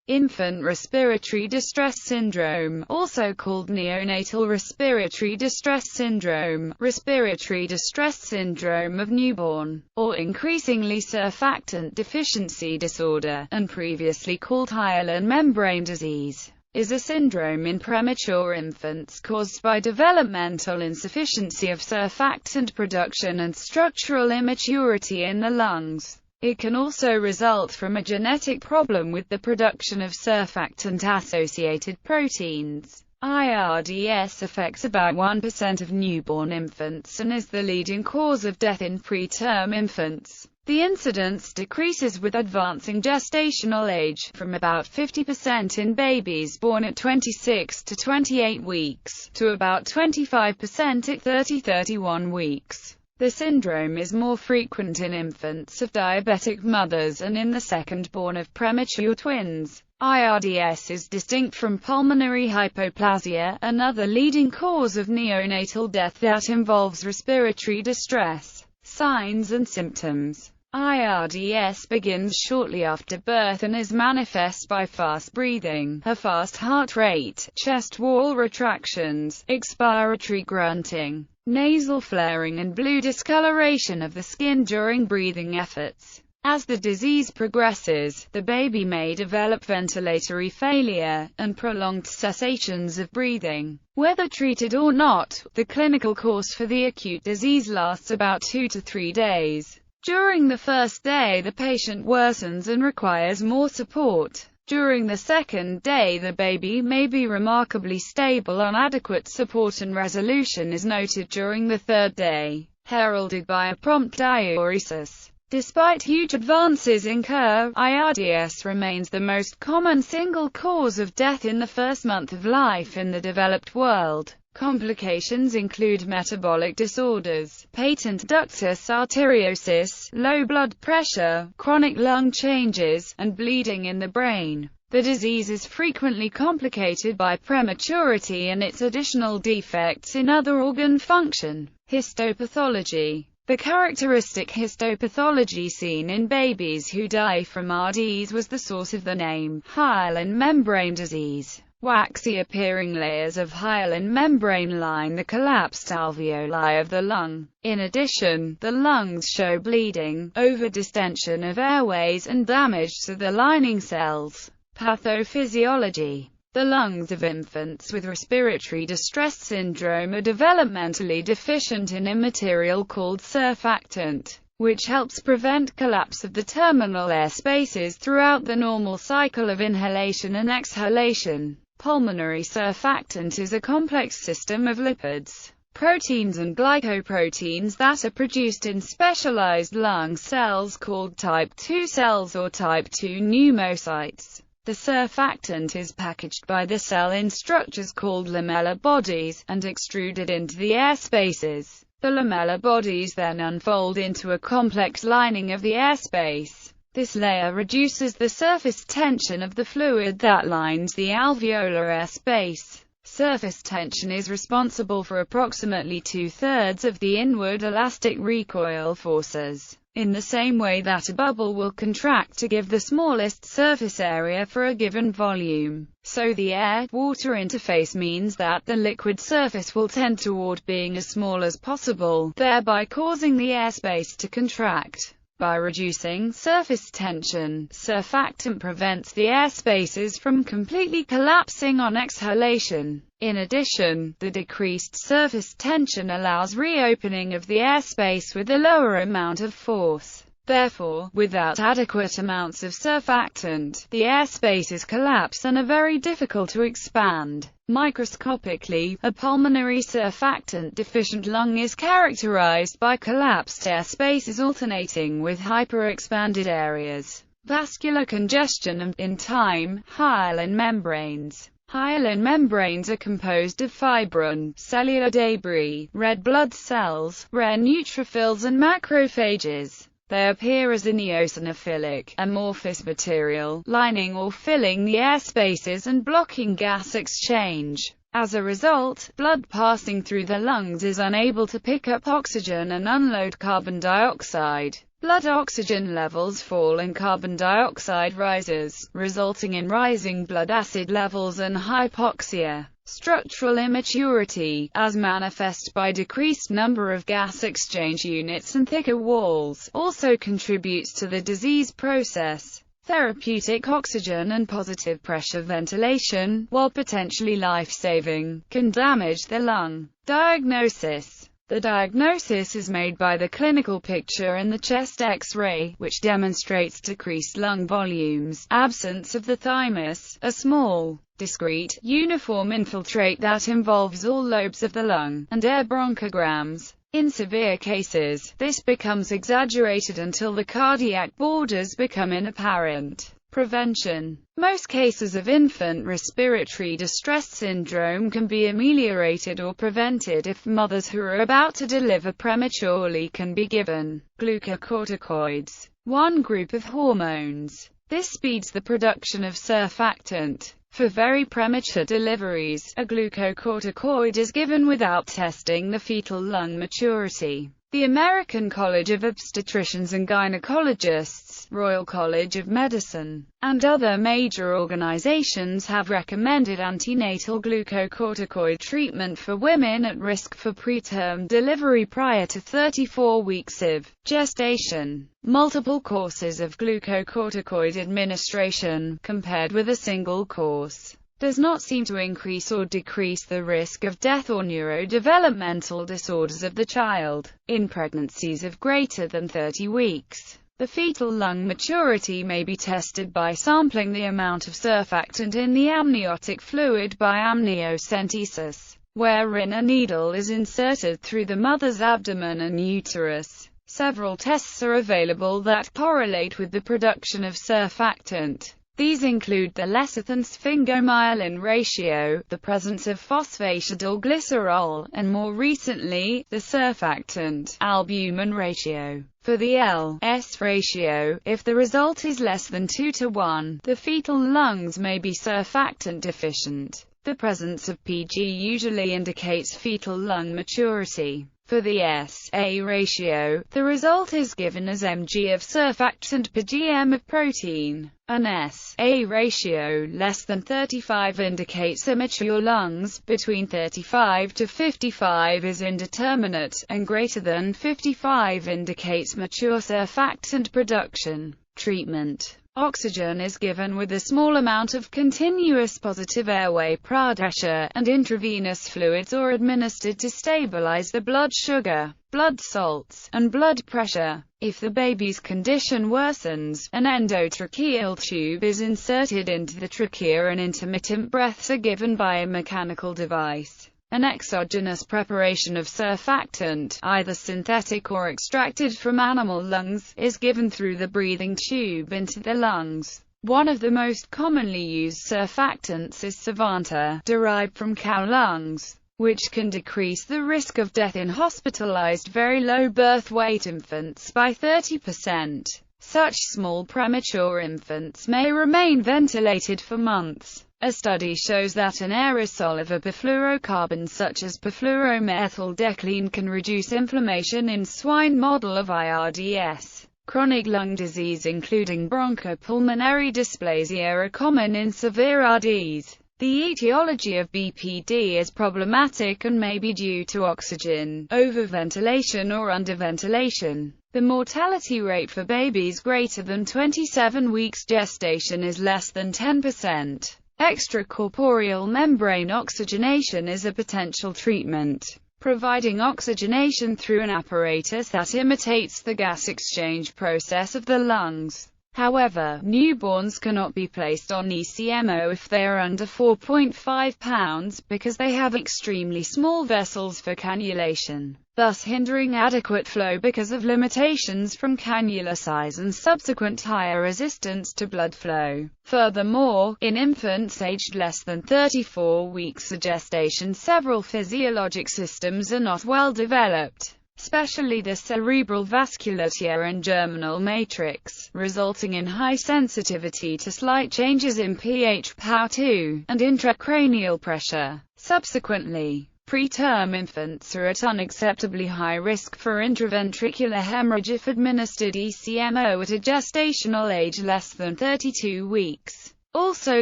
Infant respiratory distress syndrome, also called neonatal respiratory distress syndrome, respiratory distress syndrome of newborn, or increasingly surfactant deficiency disorder, and previously called Highland membrane disease, is a syndrome in premature infants caused by developmental insufficiency of surfactant production and structural immaturity in the lungs. It can also result from a genetic problem with the production of surfactant-associated proteins. IRDS affects about 1% of newborn infants and is the leading cause of death in preterm infants. The incidence decreases with advancing gestational age, from about 50% in babies born at 26 to 28 weeks, to about 25% at 30-31 weeks. The syndrome is more frequent in infants of diabetic mothers and in the second-born of premature twins. IRDS is distinct from pulmonary hypoplasia, another leading cause of neonatal death that involves respiratory distress. Signs and symptoms. IRDS begins shortly after birth and is manifest by fast breathing, a fast heart rate, chest wall retractions, expiratory grunting, nasal flaring and blue discoloration of the skin during breathing efforts. As the disease progresses, the baby may develop ventilatory failure, and prolonged cessations of breathing. Whether treated or not, the clinical course for the acute disease lasts about 2 to 3 days. During the first day the patient worsens and requires more support. During the second day the baby may be remarkably stable on adequate support, and resolution is noted during the third day, heralded by a prompt diuresis. Despite huge advances in care, IRDS remains the most common single cause of death in the first month of life in the developed world. Complications include metabolic disorders, patent ductus arteriosus, low blood pressure, chronic lung changes, and bleeding in the brain. The disease is frequently complicated by prematurity and its additional defects in other organ function. Histopathology. The characteristic histopathology seen in babies who die from RDs was the source of the name, Highland membrane disease. Waxy appearing layers of hyaline membrane line the collapsed alveoli of the lung. In addition, the lungs show bleeding, overdistension of airways and damage to the lining cells. Pathophysiology. The lungs of infants with respiratory distress syndrome are developmentally deficient in a material called surfactant, which helps prevent collapse of the terminal air spaces throughout the normal cycle of inhalation and exhalation. Pulmonary surfactant is a complex system of lipids, proteins and glycoproteins that are produced in specialized lung cells called type II cells or type II pneumocytes. The surfactant is packaged by the cell in structures called lamellar bodies, and extruded into the air spaces. The lamellar bodies then unfold into a complex lining of the airspace. This layer reduces the surface tension of the fluid that lines the alveolar airspace. Surface tension is responsible for approximately 2/3 of the inward elastic recoil forces, in the same way that a bubble will contract to give the smallest surface area for a given volume. So the air-water interface means that the liquid surface will tend toward being as small as possible, thereby causing the airspace to contract. By reducing surface tension, surfactant prevents the air spaces from completely collapsing on exhalation. In addition, the decreased surface tension allows reopening of the airspace with a lower amount of force. Therefore, without adequate amounts of surfactant, the air spaces collapse and are very difficult to expand. Microscopically, a pulmonary surfactant-deficient lung is characterized by collapsed air spaces alternating with hyperexpanded areas. Vascular congestion and, in time, hyaline membranes. Hyaline membranes are composed of fibrin, cellular debris, red blood cells, rare neutrophils and macrophages. They appear as a eosinophilic, amorphous material, lining or filling the air spaces and blocking gas exchange. As a result, blood passing through the lungs is unable to pick up oxygen and unload carbon dioxide. Blood oxygen levels fall and carbon dioxide rises, resulting in rising blood acid levels and hypoxia. Structural immaturity, as manifest by decreased number of gas exchange units and thicker walls, also contributes to the disease process. Therapeutic oxygen and positive pressure ventilation, while potentially life-saving, can damage the lung. Diagnosis. The diagnosis is made by the clinical picture in the chest X-ray, which demonstrates decreased lung volumes, absence of the thymus, a small, discrete, uniform infiltrate that involves all lobes of the lung, and air bronchograms. In severe cases, this becomes exaggerated until the cardiac borders become inapparent. Prevention. Most cases of infant respiratory distress syndrome can be ameliorated or prevented if mothers who are about to deliver prematurely can be given glucocorticoids, one group of hormones. This speeds the production of surfactant. For very premature deliveries, a glucocorticoid is given without testing the fetal lung maturity. The American College of Obstetricians and Gynecologists, Royal College of Medicine, and other major organizations have recommended antenatal glucocorticoid treatment for women at risk for preterm delivery prior to 34 weeks of gestation. Multiple courses of glucocorticoid administration, compared with a single course, does not seem to increase or decrease the risk of death or neurodevelopmental disorders of the child. In pregnancies of greater than 30 weeks, the fetal lung maturity may be tested by sampling the amount of surfactant in the amniotic fluid by amniocentesis, wherein a needle is inserted through the mother's abdomen and uterus. Several tests are available that correlate with the production of surfactant. These include the lecithin-sphingomyelin ratio, the presence of phosphatidylglycerol, and more recently, the surfactant-albumin ratio. For the L/S ratio, if the result is less than 2:1, the fetal lungs may be surfactant deficient. The presence of Pg usually indicates fetal lung maturity. For the S/A ratio, the result is given as mg of surfactant per gm of protein. An S/A ratio less than 35 indicates immature lungs, between 35 to 55 is indeterminate, and greater than 55 indicates mature surfactant production. Treatment. Oxygen is given with a small amount of continuous positive airway pressure, and intravenous fluids are administered to stabilize the blood sugar, blood salts, and blood pressure. If the baby's condition worsens, an endotracheal tube is inserted into the trachea and intermittent breaths are given by a mechanical device. An exogenous preparation of surfactant, either synthetic or extracted from animal lungs, is given through the breathing tube into the lungs. One of the most commonly used surfactants is Savanta, derived from cow lungs, which can decrease the risk of death in hospitalized very low birth weight infants by 30%. Such small premature infants may remain ventilated for months. A study shows that an aerosol of a perfluorocarbon such as perfluoromethyldecaline can reduce inflammation in swine model of IRDS. Chronic lung disease including bronchopulmonary dysplasia are common in severe RDs. The etiology of BPD is problematic and may be due to oxygen overventilation or underventilation. The mortality rate for babies greater than 27 weeks gestation is less than 10%. Extracorporeal membrane oxygenation is a potential treatment, providing oxygenation through an apparatus that imitates the gas exchange process of the lungs. However, newborns cannot be placed on ECMO if they are under 4.5 pounds, because they have extremely small vessels for cannulation, thus hindering adequate flow because of limitations from cannula size and subsequent higher resistance to blood flow. Furthermore, in infants aged less than 34 weeks of gestation, several physiologic systems are not well developed, especially the cerebral vasculature and germinal matrix, resulting in high sensitivity to slight changes in pH, PaO2, and intracranial pressure. Subsequently, Preterm infants are at unacceptably high risk for intraventricular hemorrhage if administered ECMO at a gestational age less than 32 weeks. Also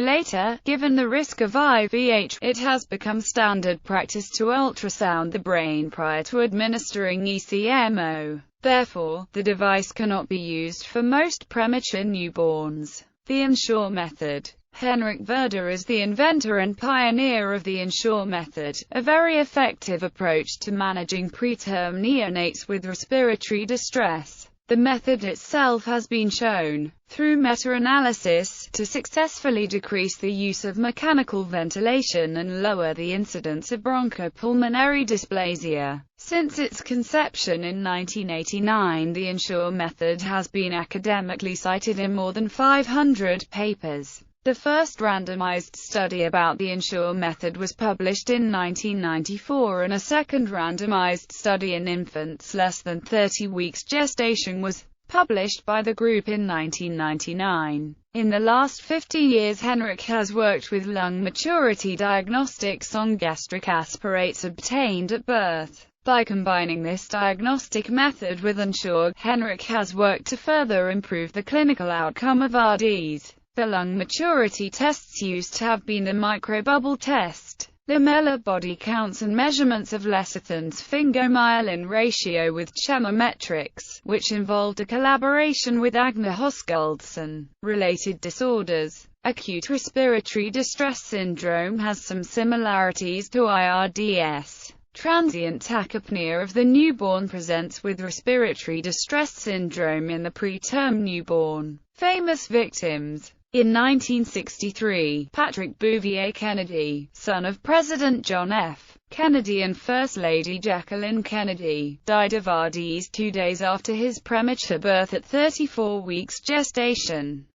later, given the risk of IVH, it has become standard practice to ultrasound the brain prior to administering ECMO. Therefore, the device cannot be used for most premature newborns. The Ensure method. Henrik Verder is the inventor and pioneer of the Ensure method, a very effective approach to managing preterm neonates with respiratory distress. The method itself has been shown, through meta-analysis, to successfully decrease the use of mechanical ventilation and lower the incidence of bronchopulmonary dysplasia. Since its conception in 1989, the Ensure method has been academically cited in more than 500 papers. The first randomized study about the Ensure method was published in 1994, and a second randomized study in infants less than 30 weeks gestation was published by the group in 1999. In the last 50 years, Henrik has worked with lung maturity diagnostics on gastric aspirates obtained at birth. By combining this diagnostic method with Ensure, Henrik has worked to further improve the clinical outcome of RDs. The lung maturity tests used have been the microbubble test, lamellar body counts and measurements of lecithin's sphingomyelin ratio with chemometrics, which involved a collaboration with Agner Hoskildsen. Related disorders. Acute respiratory distress syndrome has some similarities to IRDS. Transient tachypnea of the newborn presents with respiratory distress syndrome in the preterm newborn. Famous victims. In 1963, Patrick Bouvier Kennedy, son of President John F. Kennedy and First Lady Jacqueline Kennedy, died of RDS 2 days after his premature birth at 34 weeks gestation.